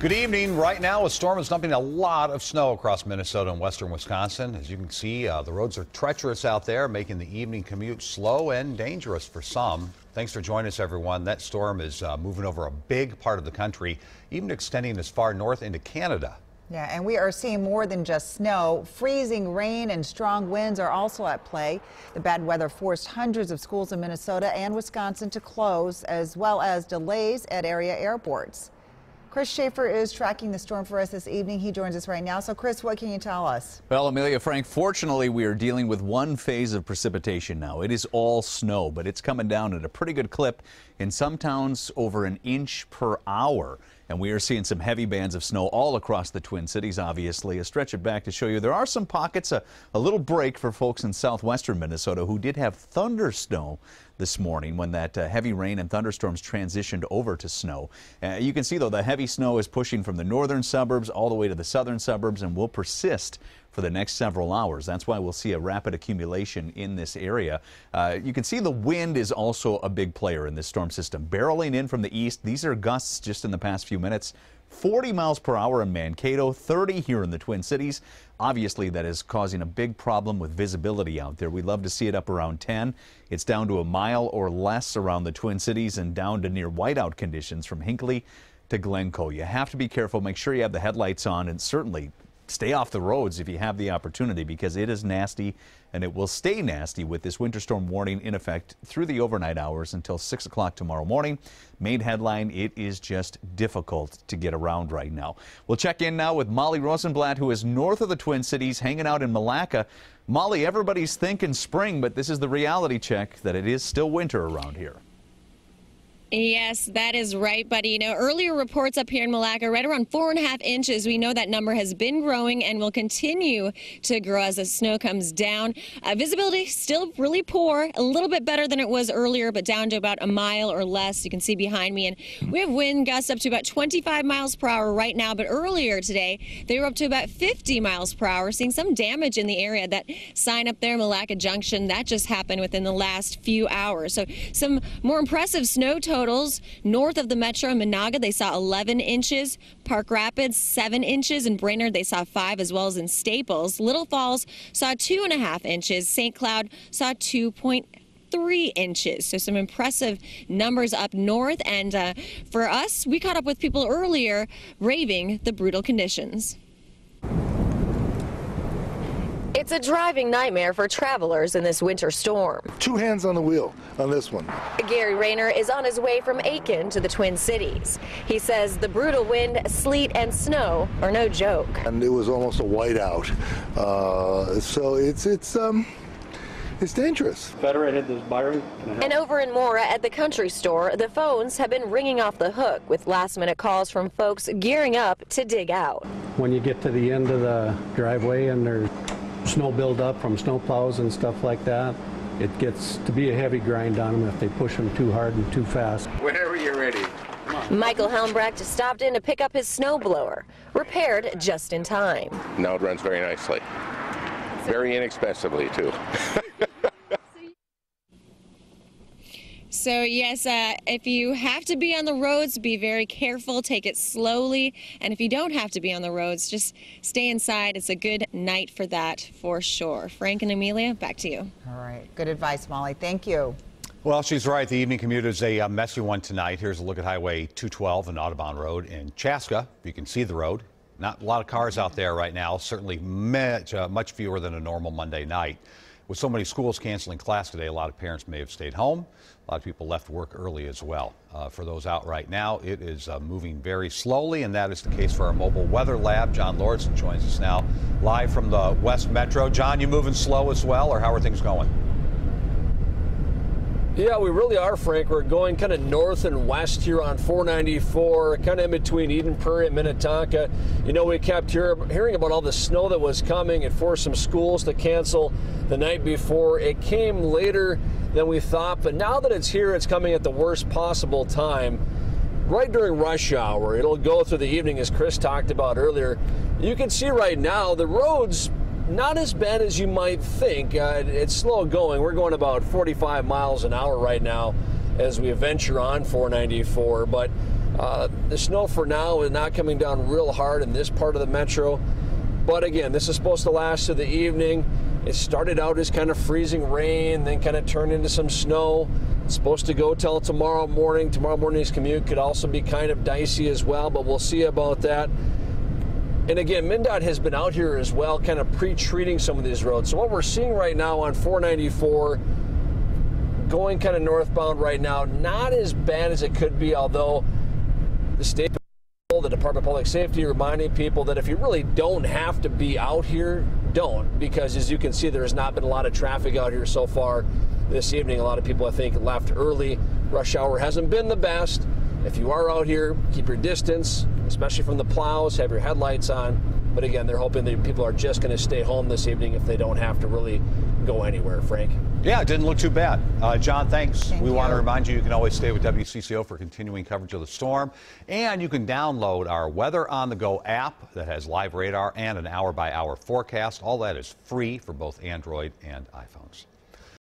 Good evening. Right now, a storm is dumping a lot of snow across Minnesota and western Wisconsin. As you can see, the roads are treacherous out there, making the evening commute slow and dangerous for some. Thanks for joining us, everyone. That storm is moving over a big part of the country, even extending as far north into Canada. Yeah, and we are seeing more than just snow. Freezing rain and strong winds are also at play. The bad weather forced hundreds of schools in Minnesota and Wisconsin to close, as well as delays at area airports. Chris Schaefer is tracking the storm for us this evening. He joins us right now. So, Chris, what can you tell us? Well, Amelia, Frank, fortunately, we are dealing with one phase of precipitation now. It is all snow, but it's coming down at a pretty good clip. In some towns, over an inch per hour. And we are seeing some heavy bands of snow all across the Twin Cities, obviously. A stretch it back to show you there are some pockets, a little break for folks in southwestern Minnesota who did have thunder snow this morning when that heavy rain and thunderstorms transitioned over to snow. You can see, though, the heavy snow is pushing from the northern suburbs all the way to the southern suburbs and will persist for the next several hours. That's why we'll see a rapid accumulation in this area. You can see the wind is also a big player in this storm system. Barreling in from the east, these are gusts just in the past few minutes. 40 miles per hour in Mankato, 30 here in the Twin Cities. Obviously, that is causing a big problem with visibility out there. We'd love to see it up around 10. It's down to a mile or less around the Twin Cities and down to near whiteout conditions from Hinckley to Glencoe. You have to be careful. Make sure you have the headlights on, and certainly stay off the roads if you have the opportunity, because it is nasty and it will stay nasty with this winter storm warning in effect through the overnight hours until 6 o'clock tomorrow morning. Main headline, it is just difficult to get around right now. We'll check in now with Molly Rosenblatt, who is north of the Twin Cities, hanging out in Malacca. Molly, everybody's thinking spring, but this is the reality check that it is still winter around here. Yes, that is right, buddy. You know, earlier reports up here in Malacca, right around 4.5 inches. We know that number has been growing and will continue to grow as the snow comes down. Visibility still really poor, a little bit better than it was earlier, but down to about a mile or less. You can see behind me, and we have wind gusts up to about 25 miles per hour right now, but earlier today they were up to about 50 miles per hour, seeing some damage in the area. That sign up there, Malacca Junction, that just happened within the last few hours. So some more impressive snow totals. North of the metro in Monaga, they saw 11 inches. Park Rapids, 7 inches. In Brainerd, they saw 5, as well as in Staples. Little Falls saw 2.5 inches. St. Cloud saw 2.3 inches. So some impressive numbers up north. And for us, we caught up with people earlier raving the brutal conditions. It's a driving nightmare for travelers in this winter storm. Two hands on the wheel on this one. Gary Rayner is on his way from Aiken to the Twin Cities. He says the brutal wind, sleet, and snow are no joke. And it was almost a whiteout, so it's dangerous. Better I hit this Byron. And over in Mora at the country store, the phones have been ringing off the hook with last-minute calls from folks gearing up to dig out. When you get to the end of the driveway and there's snow buildup from snow plows and stuff like that, it gets to be a heavy grind on them if they push them too hard and too fast. Whenever you're ready. Michael Helmbrecht stopped in to pick up his snowblower, repaired just in time. Now it runs very nicely. Very inexpensively, too. So yes, if you have to be on the roads, be very careful, take it slowly. And if you don't have to be on the roads, just stay inside. It's a good night for that, for sure. Frank and Amelia, back to you. All right. Good advice, Molly. Thank you. Well, she's right. The evening commute is a messy one tonight. Here's a look at Highway 212 and Audubon Road in Chaska. You can see the road. Not a lot of cars out there right now. Certainly much fewer than a normal Monday night. With so many schools canceling class today, a lot of parents may have stayed home. A lot of people left work early as well. For those out right now, it is moving very slowly, and that is the case for our mobile weather lab. John Lordson joins us now live from the West Metro. John, you moving slow as well, or how are things going? Yeah, we really are, Frank. We're going kind of north and west here on 494, kind of in between Eden Prairie and Minnetonka. You know, we kept hearing about all the snow that was coming. It forced some schools to cancel the night before. It came later than we thought, but now that it's here, it's coming at the worst possible time, right during rush hour. It'll go through the evening, as Chris talked about earlier. You can see right now the roads not as bad as you might think. It's slow going. We're going about 45 miles an hour right now as we venture on 494, but The snow for now is not coming down real hard in this part of the metro. But again, this is supposed to last through the evening. It started out as kind of freezing rain, then kind of turned into some snow. It's supposed to go till tomorrow morning. Tomorrow morning's commute could also be kind of dicey as well, but we'll see about that. And again, MnDOT has been out here as well, kind of pre-treating some of these roads. So what we're seeing right now on 494, going kind of northbound right now, not as bad as it could be, although the state, the Department of Public Safety reminding people that if you really don't have to be out here, don't, because as you can see, there's not been a lot of traffic out here so far this evening. A lot of people, I think, left early. Rush hour hasn't been the best. If you are out here, keep your distance, especially from the plows, have your headlights on. But again, they're hoping that people are just going to stay home this evening if they don't have to really go anywhere. Frank? Yeah, it didn't look too bad. John, thanks. Thank we you. want to remind you can always stay with WCCO for continuing coverage of the storm. And you can download our Weather on the Go app that has live radar and an hour-by-hour forecast. All that is free for both Android and iPhones.